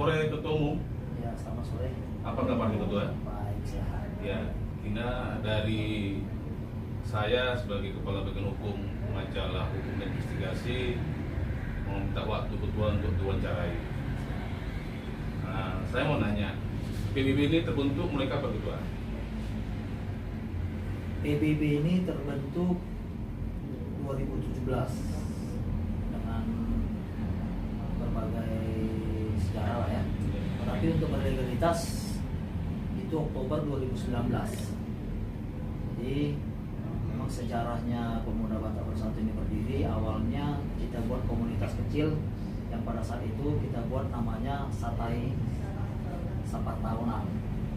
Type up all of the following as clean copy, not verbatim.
sore Ketua Umum. Ya, selamat sore. Apa kabar Ketua? Baik, sehat. Ya, Ina dari saya sebagai Kepala Bagian Hukum Majalah Hukum dan Investigasi meminta waktu Ketua untuk diwawancarai. Nah, saya mau nanya, PBB ini terbentuk mulai kapan Ketua? PBB ini terbentuk 2017 dengan berbagai sejarah lah ya. Tetapi untuk berlegalitas itu Oktober 2019. Jadi memang sejarahnya Pemuda Batak Bersatu ini berdiri awalnya kita buat komunitas kecil yang pada saat itu kita buat namanya Satai Sapat Tahunan,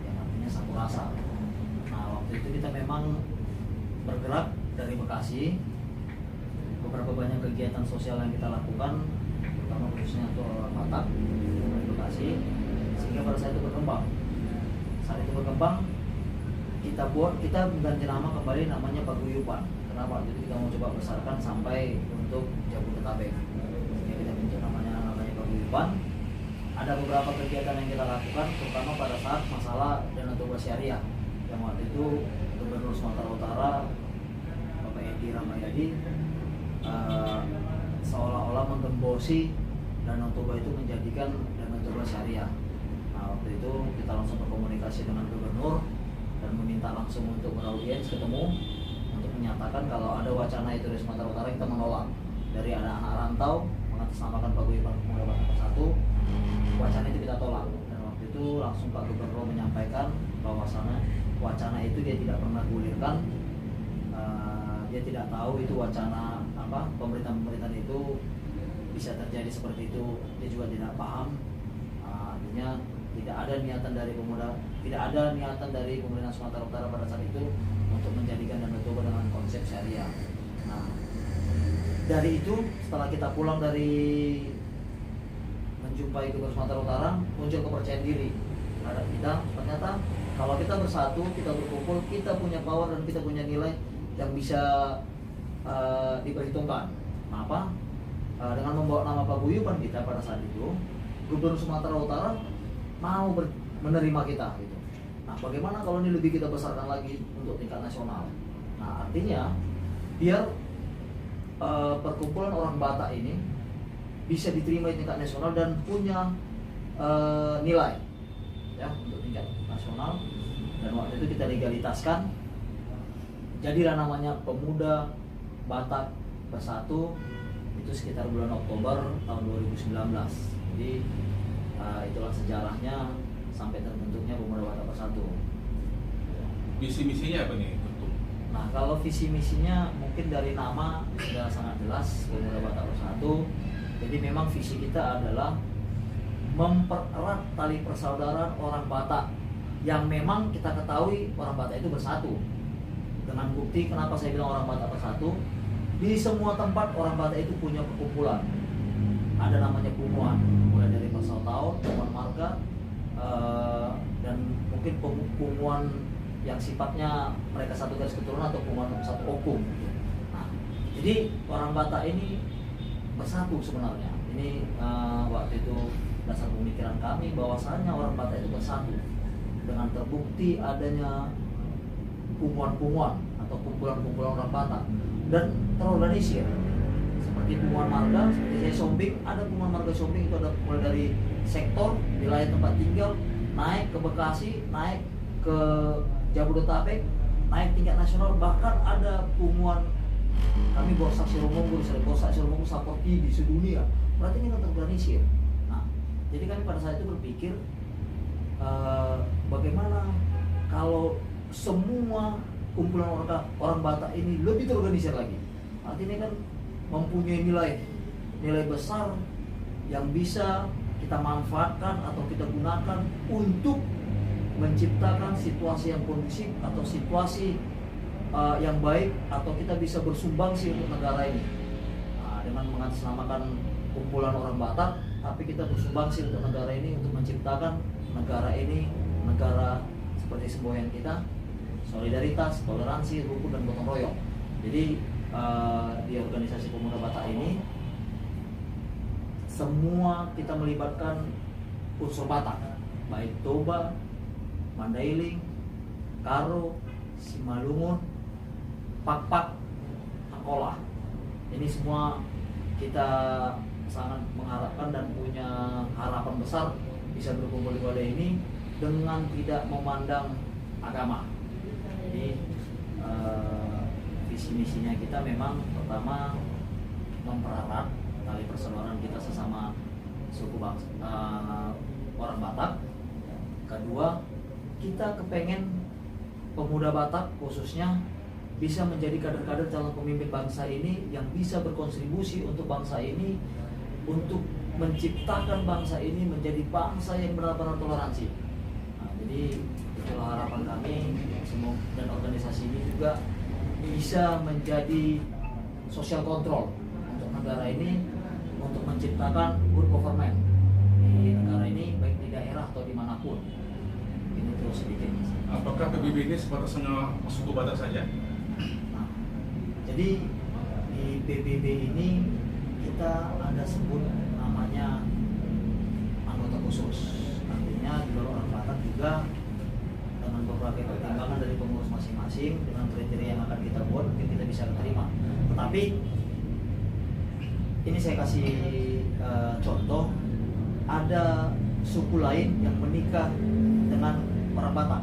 yang artinya satu rasa. Nah, waktu itu kita memang bergerak dari Bekasi, beberapa banyak kegiatan sosial yang kita lakukan, terutama khususnya untuk orang Batak dari Bekasi, sehingga pada saat itu berkembang. Saat itu berkembang, kita mengganti nama kembali namanya Paguyuban. Kenapa? Jadi kita mau coba besarkan sampai untuk Jabodetabek. Sehingga kita bentuk namanya Paguyuban. Ada beberapa kegiatan yang kita lakukan, terutama pada saat masalah Danau Toba Syariah, yang waktu itu Gubernur Sumatera Utara Bapak Edi Rahmayadi seolah-olah menggembosi Danau Toba itu menjadikan Danau Toba Syariah. Nah, waktu itu kita langsung berkomunikasi dengan Gubernur dan meminta langsung untuk beraudiens ketemu untuk menyatakan kalau ada wacana itu dari Sumatera Utara kita menolak. Dari ada anak rantau mengatasnamakan Paguyuban Pemuda Batak Bersatu, wacana itu kita tolak. Dan waktu itu langsung Pak Gubernur menyampaikan bahwasannya wacana itu dia tidak pernah gulirkan, dia tidak tahu itu wacana apa, pemerintahan itu bisa terjadi seperti itu, dia juga tidak paham. Artinya tidak ada niatan dari pemerintahan Sumatera Utara pada saat itu untuk menjadikan Danau Toba dengan konsep syariah. Nah, dari itu setelah kita pulang dari menjumpai Gubernur Sumatera Utara, muncul kepercayaan diri terhadap kita. Ternyata kalau kita bersatu, kita berkumpul, kita punya power dan kita punya nilai yang bisa diperhitungkan. Kenapa? Dengan membawa nama Paguyuban kita pada saat itu, Gubernur Sumatera Utara mau menerima kita gitu. Nah, bagaimana kalau ini lebih kita besarkan lagi untuk tingkat nasional? Nah, artinya biar perkumpulan orang Batak ini bisa diterima di tingkat nasional dan punya nilai ya untuk tingkat nasional. Dan waktu itu kita legalitaskan, jadilah namanya Pemuda Batak Bersatu itu sekitar bulan Oktober tahun 2019. Jadi itulah sejarahnya sampai terbentuknya Pemuda Batak Bersatu. Visi misinya apa nih Ketua? Nah, kalau visi misinya mungkin dari nama sudah sangat jelas, Pemuda Batak Bersatu. Jadi memang visi kita adalah mempererat tali persaudaraan orang Batak yang memang kita ketahui orang Batak itu bersatu. Dengan bukti kenapa saya bilang orang Batak bersatu, di semua tempat orang Batak itu punya perkumpulan. Ada namanya Pumuan, mulai dari Persautau, Pumuan Marga, dan mungkin Pumuan yang sifatnya mereka satu garis keturunan atau Pumuan satu hukum. Nah, jadi orang Batak ini bersatu sebenarnya. Ini waktu itu dasar pemikiran kami bahwasanya orang Batak itu bersatu dengan terbukti adanya Pumuan-Pumuan atau kumpulan-kumpulan orang Batak dan terorganisir seperti Pumuan Marga, seperti saya Sombing, ada Pumuan Marga Sombing itu ada mulai dari sektor wilayah tempat tinggal naik ke Bekasi, naik ke Jabodetabek, naik tingkat nasional, bahkan ada Pumuan kami Borsak Siromonggo, Borsak Siromonggo seperti di sedunia. Berarti ini kan terorganisir. Nah, jadi kami pada saat itu berpikir bagaimana kalau semua kumpulan orang Batak ini lebih terorganisir lagi. Artinya kan mempunyai nilai besar yang bisa kita manfaatkan atau kita gunakan untuk menciptakan situasi yang kondusif atau situasi yang baik, atau kita bisa bersumbangsi untuk negara ini. Nah, dengan mengatasnamakan kumpulan orang Batak, tapi kita bersumbangsi untuk negara ini, untuk menciptakan negara ini negara seperti semboyan kita, solidaritas, toleransi, rukun dan gotong royong. Jadi di organisasi Pemuda Batak ini semua kita melibatkan unsur Batak, baik Toba, Mandailing, Karo, Simalungun, Pakpak, Angkola. Ini semua kita sangat mengharapkan dan punya harapan besar bisa berkumpul di wadah ini dengan tidak memandang agama. Jadi visi misinya kita memang pertama mempererat tali persaudaraan kita sesama suku bangsa orang Batak. Kedua, kita kepengen pemuda Batak khususnya bisa menjadi kader-kader calon pemimpin bangsa ini yang bisa berkontribusi untuk bangsa ini, untuk menciptakan bangsa ini menjadi bangsa yang benar-benar toleransi. Nah, jadi itulah harapan kami, semoga dan organisasi ini juga bisa menjadi social control untuk negara ini, untuk menciptakan good government di negara ini, baik di daerah atau dimanapun. Ini tuh sedikit. Apakah PBB ini sebatas hanya suku Batak saja? Nah, jadi di PBB ini kita ada sebut namanya anggota khusus. Artinya di luar orang Batak juga dengan beberapa pertimbangan dari pengurus masing-masing dengan kriteria yang akan kita buat mungkin kita bisa terima. Tetapi ini saya kasih contoh, ada suku lain yang menikah dengan orang Batak,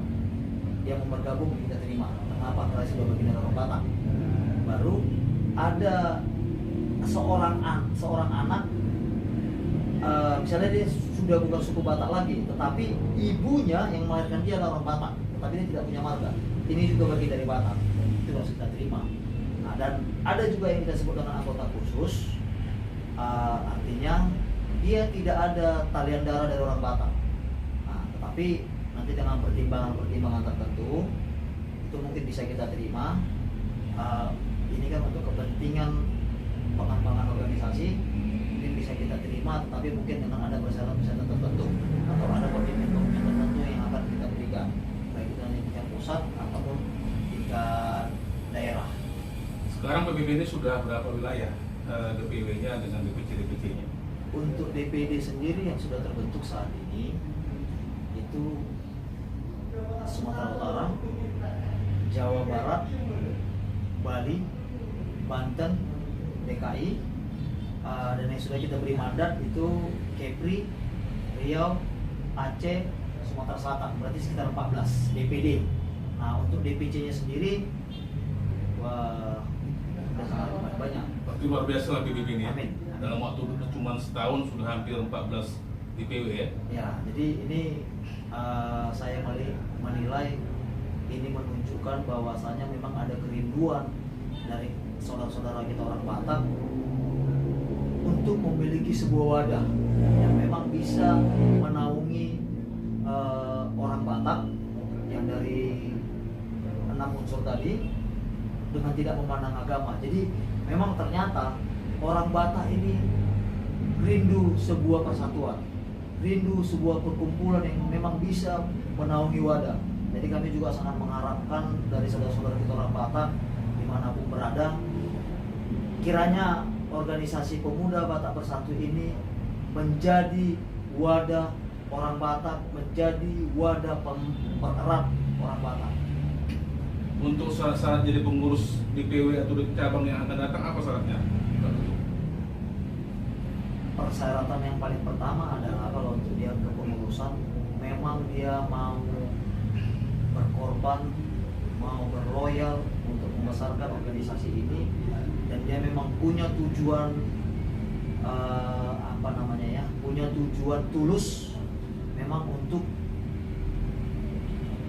dia mau bergabung kita terima. Kenapa? Karena sudah bagian dari orang Batak. Baru ada seorang anak, misalnya dia sudah bukan suku Batak lagi, tetapi ibunya yang melahirkan dia adalah orang Batak, tetapi dia tidak punya marga. Ini juga bagian dari Batak, itu harus kita terima. Nah, dan ada juga yang kita sebut dengan anggota khusus, artinya dia tidak ada talian darah dari orang Batak. Nah, tetapi nanti dengan pertimbangan tertentu itu mungkin bisa kita terima. Ini kan untuk kepentingan pengembangan organisasi mungkin bisa kita terima, tetapi mungkin dengan ada persyaratan tertentu atau ada komitmen tertentu yang akan kita berikan, baik itu di tingkat pusat ataupun tingkat daerah. Sekarang PBB ini sudah berapa wilayah DPW-nya dengan DPC-DPC-nya? Untuk DPD sendiri yang sudah terbentuk saat ini itu Sumatera Utara, Jawa Barat, Bali, Banten, DKI, dan yang sudah kita beri mandat itu Kepri, Riau, Aceh, Sumatera Selatan, berarti sekitar 14 DPD. Nah, untuk DPC-nya sendiri, wah, sudah sangat banyak. Berarti luar biasa lah PBB ini ya? Amin. Dalam waktu cuma setahun sudah hampir 14 DPW ya? Ya, jadi ini saya menilai ini menunjukkan bahwasanya memang ada kerinduan dari saudara-saudara kita orang Batak untuk memiliki sebuah wadah yang memang bisa menaungi orang Batak yang dari 6 unsur tadi dengan tidak memandang agama. Jadi memang ternyata orang Batak ini rindu sebuah persatuan, rindu sebuah perkumpulan yang memang bisa menaungi wadah. Jadi kami juga sangat mengharapkan dari saudara-saudara kita orang Batak dimanapun berada, kiranya organisasi pemuda Batak Bersatu ini menjadi wadah orang Batak, menjadi wadah pererat orang Batak. Untuk syarat jadi pengurus DPW atau cabang yang akan datang, apa syaratnya? Persyaratan yang paling pertama adalah kalau untuk dia kepengurusan memang dia mau berkorban, mau berloyal untuk membesarkan organisasi ini, dan dia memang punya tujuan punya tujuan tulus memang untuk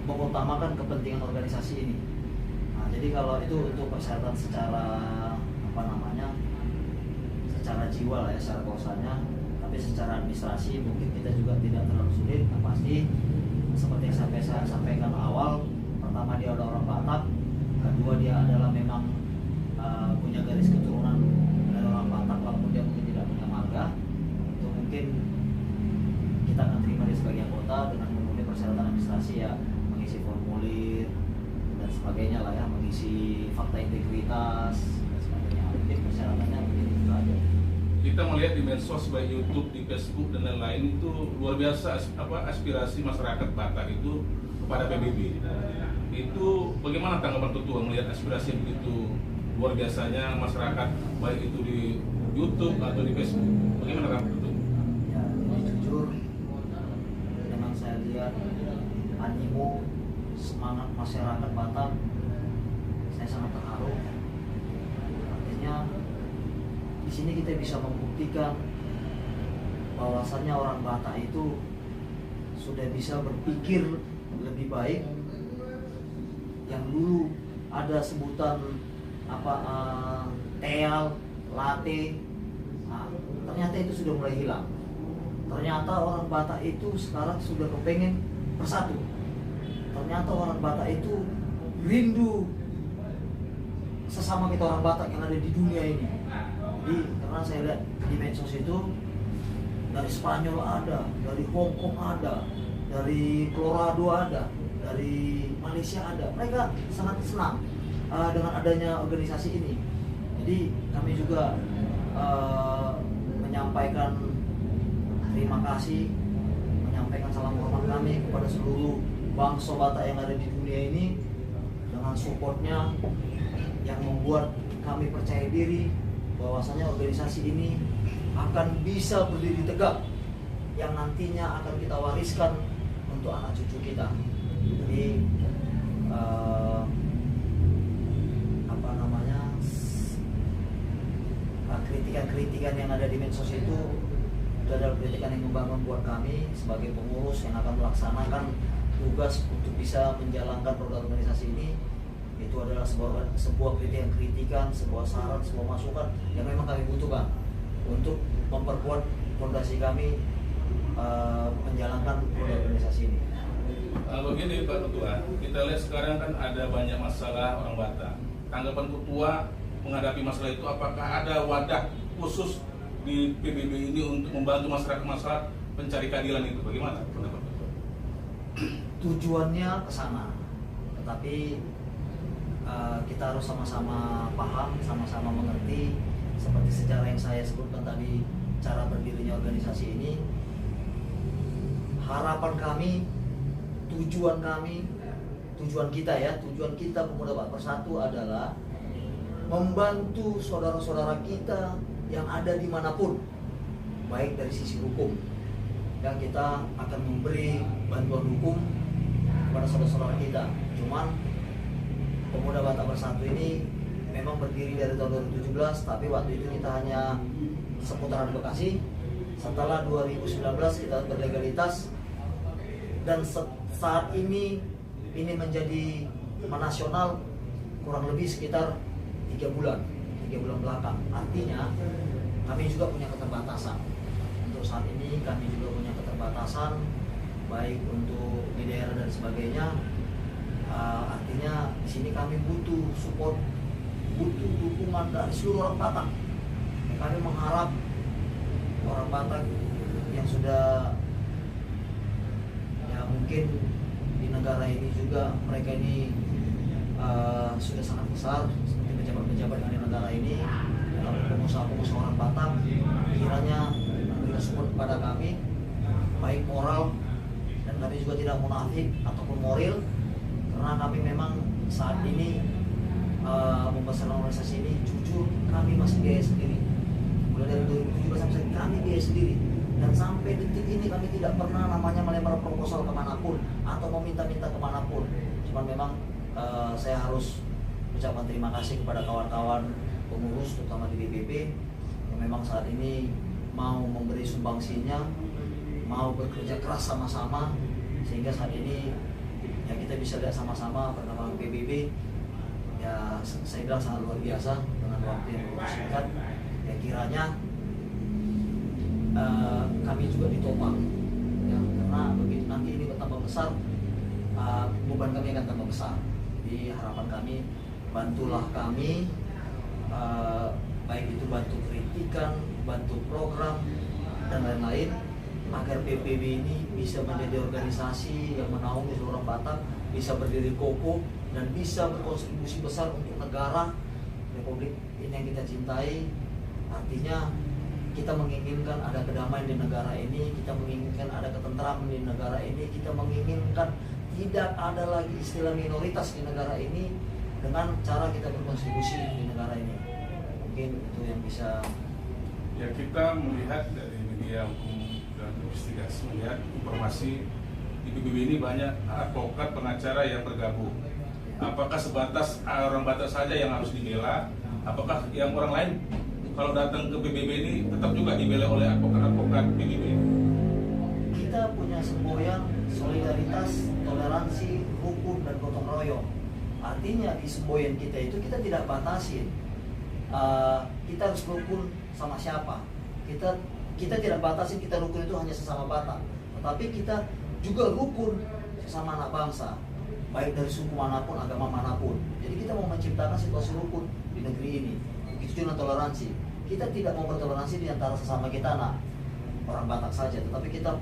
mengutamakan kepentingan organisasi ini. Nah, jadi kalau itu untuk persyaratan secara secara jiwa lah ya, secara kausanya, tapi secara administrasi mungkin kita juga tidak terlalu sulit. Yang pasti seperti yang saya sampaikan awal, pertama dia ada orang Batak, kedua dia adalah memang punya garis keturunan dari orang Batak walaupun dia mungkin tidak punya marga. Itu mungkin kita akan terima dia sebagai anggota dengan memenuhi persyaratan administrasi ya, mengisi formulir dan sebagainya lah ya, mengisi fakta integritas dan sebagainya. Mungkin persyaratannya mungkin itu aja. kita melihat di medsos, baik YouTube, di Facebook dan lain-lain itu luar biasa aspirasi masyarakat Batak itu kepada PBB. Itu bagaimana tanggapan Ketua melihat aspirasi yang begitu luar biasanya masyarakat, baik itu di YouTube atau di Facebook? Bagaimana tanggapan Ketua? Ya, ini jujur, memang saya lihat animo semangat masyarakat Batak, saya sangat terharu. Artinya di sini kita bisa membuktikan bahwasannya orang Batak itu sudah bisa berpikir lebih baik. Yang dulu ada sebutan teal, latte, nah, ternyata itu sudah mulai hilang. Ternyata orang Batak itu sekarang sudah kepengen bersatu. Ternyata orang Batak itu rindu sesama kita orang Batak yang ada di dunia ini. Jadi karena saya lihat di medsos itu dari Spanyol ada, dari Hong Kong ada, dari Colorado ada, dari Malaysia ada. Mereka sangat senang dengan adanya organisasi ini. Jadi kami juga menyampaikan terima kasih, menyampaikan salam hormat kami kepada seluruh bangsa Batak yang ada di dunia ini dengan supportnya yang membuat kami percaya diri bahwasanya organisasi ini akan bisa berdiri tegak, yang nantinya akan kita wariskan untuk anak cucu kita. Jadi kritikan-kritikan yang ada di medsos itu adalah kritikan yang membangun buat kami sebagai pengurus yang akan melaksanakan tugas untuk bisa menjalankan program organisasi ini. Itu adalah sebuah kritikan, sebuah saran, sebuah masukan yang memang kami butuhkan untuk memperkuat fondasi kami menjalankan program organisasi ini. Begini Pak Ketua, kita lihat sekarang kan ada banyak masalah orang Batak. Tanggapan Ketua menghadapi masalah itu, apakah ada wadah khusus di PBB ini untuk membantu masyarakat pencari keadilan itu? Bagaimana pendapat Ketua? Tujuannya ke sana, tetapi kita harus sama-sama paham, sama-sama mengerti seperti sejarah yang saya sebutkan tadi, cara berdirinya organisasi ini. Harapan kami, tujuan kita Pemuda Batak Bersatu adalah membantu saudara-saudara kita yang ada dimanapun, baik dari sisi hukum, dan kita akan memberi bantuan hukum kepada saudara-saudara kita. Cuman Pemuda Batak Bersatu ini memang berdiri dari tahun 2017, tapi waktu itu kita hanya seputaran Bekasi. Setelah 2019 kita berlegalitas, dan saat ini menjadi menasional kurang lebih sekitar 3 bulan belakang. Artinya kami juga punya keterbatasan. Untuk saat ini kami juga punya keterbatasan, baik untuk di daerah dan sebagainya. Artinya di sini kami butuh support, butuh dukungan dari seluruh orang Batak. Kami mengharap orang Batak yang sudah mungkin di negara ini juga, mereka ini sudah sangat besar seperti pejabat-pejabat yang di negara ini, pengusaha-pengusaha orang Batak, kiranya memberikan support kepada kami, baik moral, dan kami juga tidak munafik ataupun moral, karena kami memang saat ini membesarkan organisasi ini, jujur kami masih biaya sendiri. Mulai dari 2017 sampai kami biaya sendiri, dan sampai detik ini kami tidak pernah namanya melempar proposal kemanapun atau meminta-minta kemanapun. Cuman memang saya harus ucapkan terima kasih kepada kawan-kawan pengurus, terutama di BPP, yang memang saat ini mau memberi sumbangsinya, mau bekerja keras sama-sama, sehingga saat ini ya kita bisa lihat sama-sama perkembangan PBB. Ya saya bilang sangat luar biasa dengan waktu yang begitu singkat. Ya kiranya kami juga ditopang, ya, karena begitu nanti ini bertambah besar, beban kami akan tambah besar. Jadi harapan kami, bantulah kami, baik itu bantu kritikan, bantu program dan lain-lain, agar PPB ini bisa menjadi organisasi yang menaungi seluruh Batak, bisa berdiri kokoh dan bisa berkontribusi besar untuk negara Republik ini yang kita cintai. Artinya kita menginginkan ada kedamaian di negara ini, kita menginginkan ada ketentraman di negara ini, kita menginginkan tidak ada lagi istilah minoritas di negara ini dengan cara kita berkontribusi di negara ini. Mungkin itu yang bisa. Ya, kita melihat dari media hukum dan investigasi, melihat informasi di PBB ini banyak advokat pengacara yang bergabung. Apakah sebatas orang Batak saja yang harus dibela? Apakah yang orang lain kalau datang ke PBB ini tetap juga dibela oleh advokat-advokat PBB? Kita punya semboyan solidaritas, toleransi, hukum, dan gotong royong. Artinya di semboyan kita itu kita tidak batasin kita harus rukun sama siapa. Kita tidak batasin kita rukun itu hanya sesama Batak, tetapi kita juga rukun sesama anak bangsa, baik dari suku manapun, agama manapun. Jadi kita mau menciptakan situasi rukun di negeri ini. Begitu juga toleransi. Kita tidak mau bertoleransi di antara sesama kita anak orang Batak saja, tetapi kita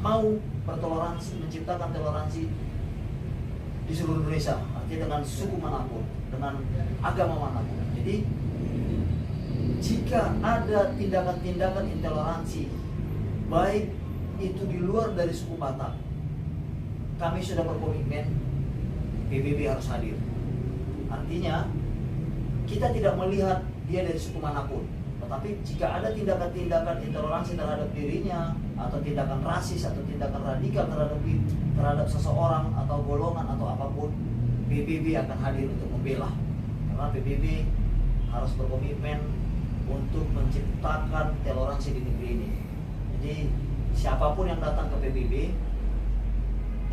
mau bertoleransi, menciptakan toleransi di seluruh Indonesia, artinya dengan suku manapun, dengan agama manapun. Jadi jika ada tindakan-tindakan intoleransi, baik itu di luar dari suku Batak, kami sudah berkomitmen PBB harus hadir. Artinya kita tidak melihat dia dari suku manapun, tetapi jika ada tindakan-tindakan intoleransi terhadap dirinya, atau tindakan rasis atau tindakan radikal terhadap seseorang atau golongan atau apapun, PBB akan hadir untuk membela. Karena PBB harus berkomitmen untuk menciptakan toleransi di negeri ini. Jadi siapapun yang datang ke PBB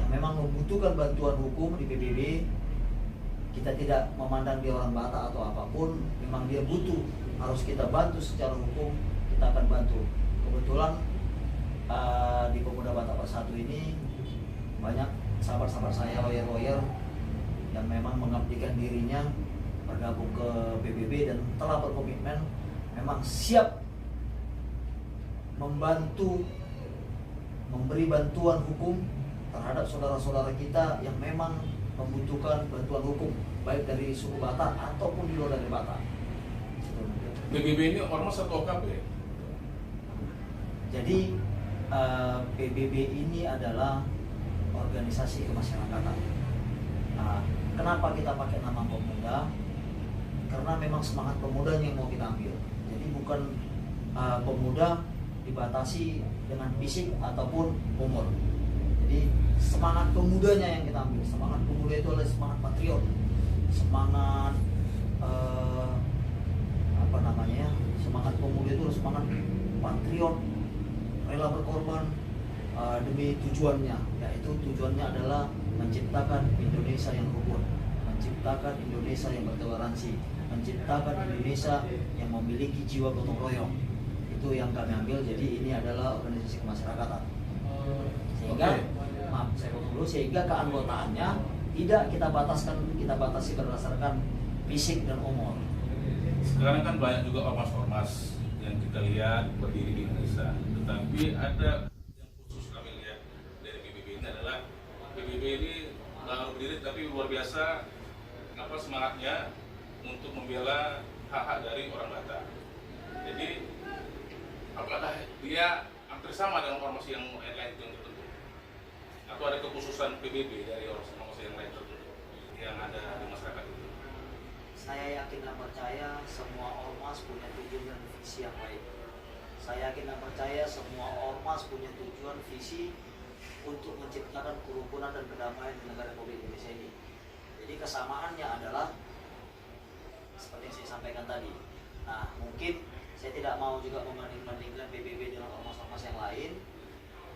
yang memang membutuhkan bantuan hukum di PBB, kita tidak memandang dia orang Batak atau apapun, memang dia butuh, harus kita bantu secara hukum, kita akan bantu. Kebetulan di Pemuda Batak Bersatu ini banyak sahabat-sahabat saya, lawyer-lawyer yang memang mengabdikan dirinya bergabung ke PBB dan telah berkomitmen memang siap membantu, memberi bantuan hukum terhadap saudara-saudara kita yang memang membutuhkan bantuan hukum, baik dari suku Batak ataupun di luar dari Batak. PBB ini ormas atau OKB? Jadi PBB ini adalah organisasi kemasyarakatan. Nah, kenapa kita pakai nama pemuda? Karena memang semangat pemudanya yang mau kita ambil. Jadi bukan pemuda dibatasi dengan fisik ataupun umur. Jadi semangat pemudanya yang kita ambil. Semangat pemuda itu adalah semangat patriot, semangat semangat pemuda itu adalah semangat patriot, rela berkorban demi tujuannya, yaitu tujuannya adalah menciptakan Indonesia yang rukun, menciptakan Indonesia yang bertoleransi, menciptakan Indonesia yang memiliki jiwa gotong royong. Itu yang kami ambil. Jadi ini adalah organisasi kemasyarakatan. Sehingga saya potong dulu, sehingga keanggotaannya tidak kita batasi berdasarkan fisik dan umur. Sekarang kan banyak juga ormas-ormas yang kita lihat berdiri di Indonesia, tetapi ada yang khusus kami lihat dari PBB ini adalah PBB ini nggak harus berdiri tapi luar biasa semangatnya untuk membela hak-hak dari orang Batak. Jadi apakah dia hampir sama dengan ormas yang lain tertentu, atau ada kekhususan PBB dari ormas yang lain tertentu yang ada di masyarakat itu? Saya yakin dan percaya semua ormas punya tujuan dan visi yang baik. Saya yakin dan percaya semua ormas punya tujuan visi untuk menciptakan kerukunan dan kedamaian di negara Republik Indonesia ini. Jadi kesamaannya adalah seperti yang saya sampaikan tadi. Nah, mungkin saya tidak mau juga membanding-bandingkan PBB dengan ormas-ormas yang lain.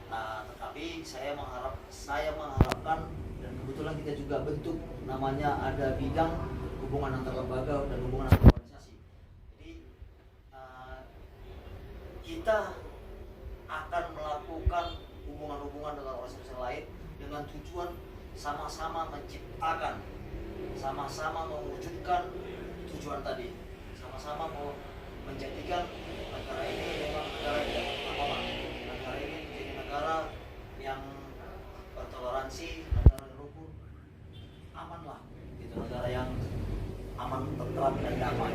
Nah, tetapi saya mengharapkan, dan kebetulan kita juga bentuk namanya ada bidang hubungan antar lembaga dan hubungan antar organisasi. Jadi kita akan melakukan hubungan-hubungan dengan organisasi lain dengan tujuan sama-sama menciptakan, sama-sama mewujudkan tujuan tadi, sama-sama mau menjadikan negara ini memang negara yang aman, negara ini menjadi negara yang bertoleransi, negara yang rukun, aman lah, gitu, negara yang aman, tentram dan damai.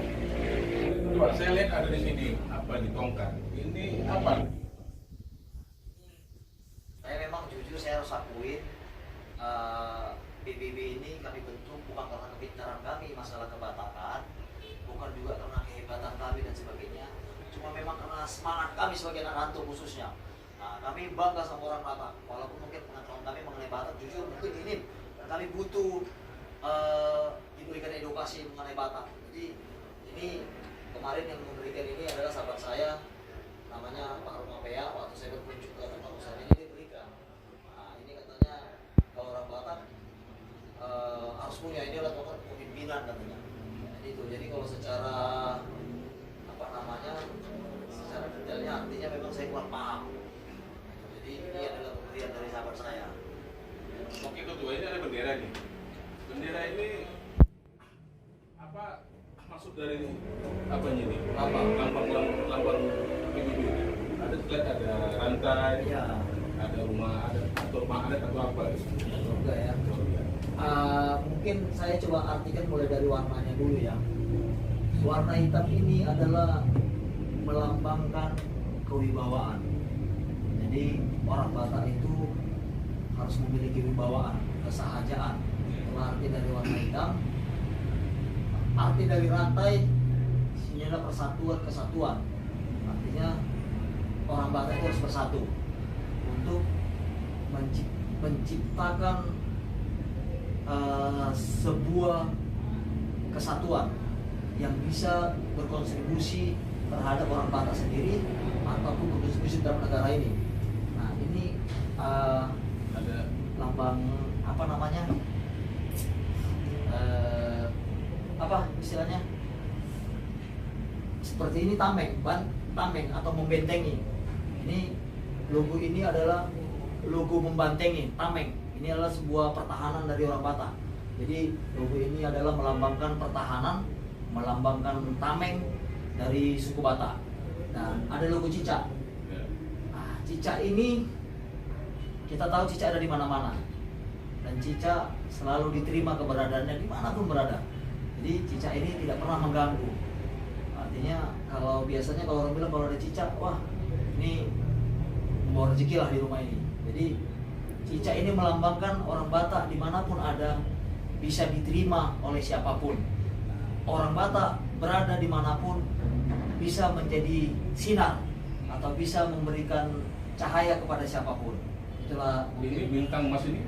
Itu Pak, saya lihat ada di sini apa di tongkat. Ini apa? Saya memang jujur saya harus akuin PBB ini kami bentuk bukan karena kepintaran kami masalah kebatakan, bukan juga karena kehebatan kami dan sebagainya, cuma memang karena semangat kami sebagai anak rantau khususnya. Nah, kami bangga sama orang Batak, walaupun mungkin pengetahuan kami mengenai Batak jujur mungkin ini kami butuh diberikan edukasi mengenai Batak. Jadi ini kemarin yang memberikan ini adalah sahabat saya namanya Pak Rumapea. Waktu saya berkunjung ke tempat usaha ini dia berikan. Nah, ini katanya kalau orang Batak harus punya, ini adalah tongkat kepemimpinan katanya. Jadi itu. Jadi kalau secara apa namanya, secara detailnya artinya memang saya kurang paham. Jadi ini adalah pemberian dari sahabat saya. Oke ketua, ini ada bendera nih. Bendera ini apa maksud dari apa ini? Lambang PBB. Ada rantai, Iya. ada rumah adat atau apa? Enggak ya. Mungkin saya coba artikan mulai dari warnanya dulu ya. Warna hitam ini adalah melambangkan kewibawaan. Jadi orang Batak itu harus memiliki wibawaan, kesahajaan. Itu arti dari warna hitam. Arti dari rantai ini adalah persatuan, kesatuan. Artinya orang Batak itu harus bersatu untuk menciptakan sebuah kesatuan yang bisa berkontribusi terhadap orang Batak sendiri ataupun berkontribusi dalam negara ini. Nah ini Ada lambang apa namanya, apa istilahnya, seperti ini tameng atau membentengi. Ini logo ini adalah logo membantengi, tameng. Ini adalah sebuah pertahanan dari orang Batak. Jadi logo ini adalah melambangkan pertahanan, melambangkan tameng dari suku Batak. Dan ada logo cicak. Nah, cicak ini kita tahu cicak ada di mana-mana. Dan cicak selalu diterima keberadaannya dimanapun berada. Jadi cicak ini tidak pernah mengganggu. Artinya kalau biasanya kalau orang bilang kalau ada cicak, wah ini membawa rezeki lah di rumah ini. Jadi cicak ini melambangkan orang Batak dimanapun ada bisa diterima oleh siapapun. Orang Batak berada dimanapun bisa menjadi sinar atau bisa memberikan cahaya kepada siapapun. Itulah ini bintang emas ini.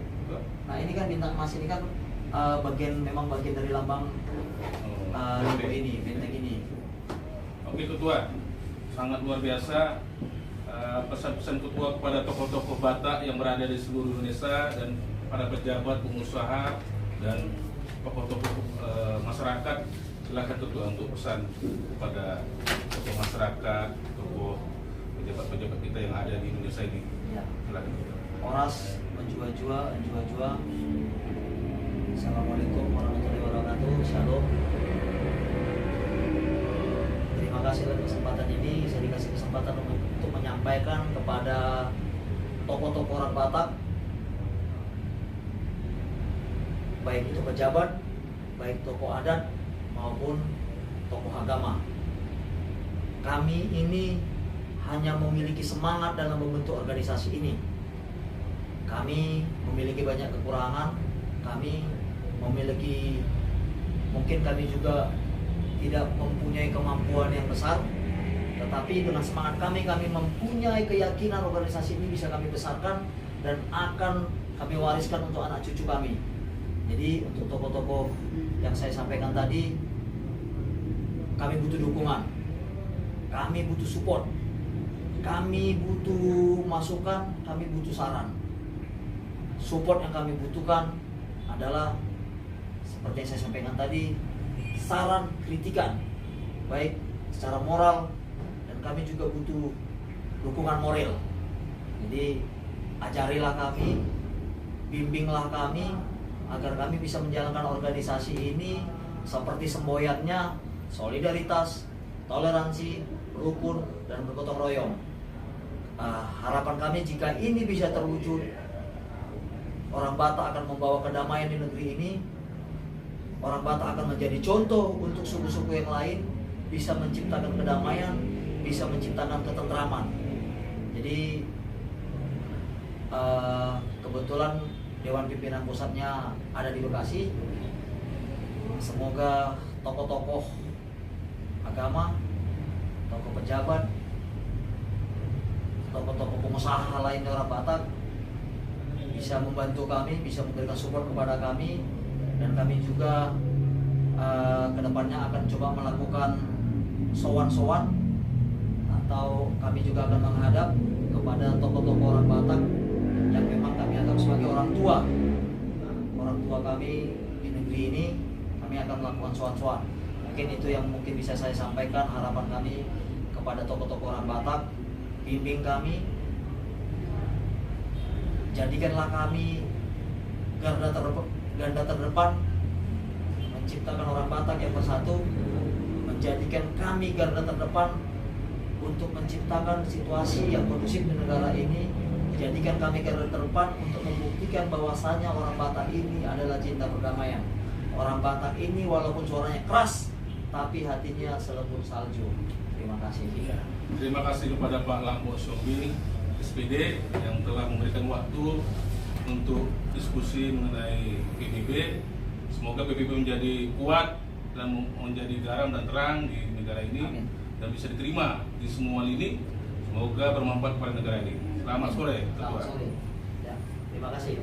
Nah ini kan bintang emas ini kan memang bagian dari lambang logo ini, benteng ini. Oke ketua, sangat luar biasa pesan-pesan ketua kepada tokoh-tokoh Batak yang berada di seluruh Indonesia dan para pejabat, pengusaha dan tokoh-tokoh masyarakat. Silakan ketua untuk pesan kepada tokoh masyarakat, tokoh pejabat-pejabat kita yang ada di Indonesia ini. Ya. Silakan ketua. Oras menjua-jua. Assalamualaikum warahmatullahi wabarakatuh. Shalom. Terima kasih atas kesempatan ini. Saya dikasih kesempatan untuk menyampaikan kepada tokoh-tokoh orang Batak, baik itu pejabat, baik tokoh adat maupun tokoh agama. Kami ini hanya memiliki semangat dalam membentuk organisasi ini. Kami memiliki banyak kekurangan, kami memiliki, mungkin kami juga tidak mempunyai kemampuan yang besar, tetapi dengan semangat kami mempunyai keyakinan organisasi ini bisa kami besarkan dan akan kami wariskan untuk anak cucu kami. Jadi untuk tokoh-tokoh yang saya sampaikan tadi, kami butuh dukungan, kami butuh support, kami butuh masukan, kami butuh saran. Support yang kami butuhkan adalah seperti yang saya sampaikan tadi, saran, kritikan, baik secara moral, dan kami juga butuh dukungan moral. Jadi ajarilah kami, bimbinglah kami agar kami bisa menjalankan organisasi ini seperti semboyannya solidaritas, toleransi, rukun, dan bergotong royong. Harapan kami jika ini bisa terwujud, orang Batak akan membawa kedamaian di negeri ini. Orang Batak akan menjadi contoh untuk suku-suku yang lain bisa menciptakan kedamaian, bisa menciptakan ketentraman. Jadi kebetulan Dewan Pimpinan Pusatnya ada di Bekasi. Semoga tokoh-tokoh agama, tokoh pejabat, tokoh-tokoh pengusaha lainnya orang Batak bisa membantu kami, bisa memberikan support kepada kami, dan kami juga kedepannya akan coba melakukan sowan-sowan, atau kami juga akan menghadap kepada tokoh-tokoh orang Batak yang memang kami anggap sebagai orang tua kami di negeri ini. Kami akan melakukan sowan-sowan. Mungkin itu yang mungkin bisa saya sampaikan, harapan kami kepada tokoh-tokoh orang Batak. Bimbing kami, jadikanlah kami garda terdepan, menciptakan orang Batak yang bersatu, menjadikan kami garda terdepan untuk menciptakan situasi yang kondusif di negara ini. Jadikan kami garda terdepan untuk membuktikan bahwasanya orang Batak ini adalah cinta perdamaian. Orang Batak ini walaupun suaranya keras, tapi hatinya selembut salju. Terima kasih. Terima kasih kepada Pak Lambo Shobi, SPD, yang telah memberikan waktu untuk diskusi mengenai PBB. Semoga PBB menjadi kuat dan menjadi garam dan terang di negara ini. Amin. Dan bisa diterima di semua lini. Semoga bermanfaat kepada negara ini. Selamat sore. Selamat sore. Ya, terima kasih.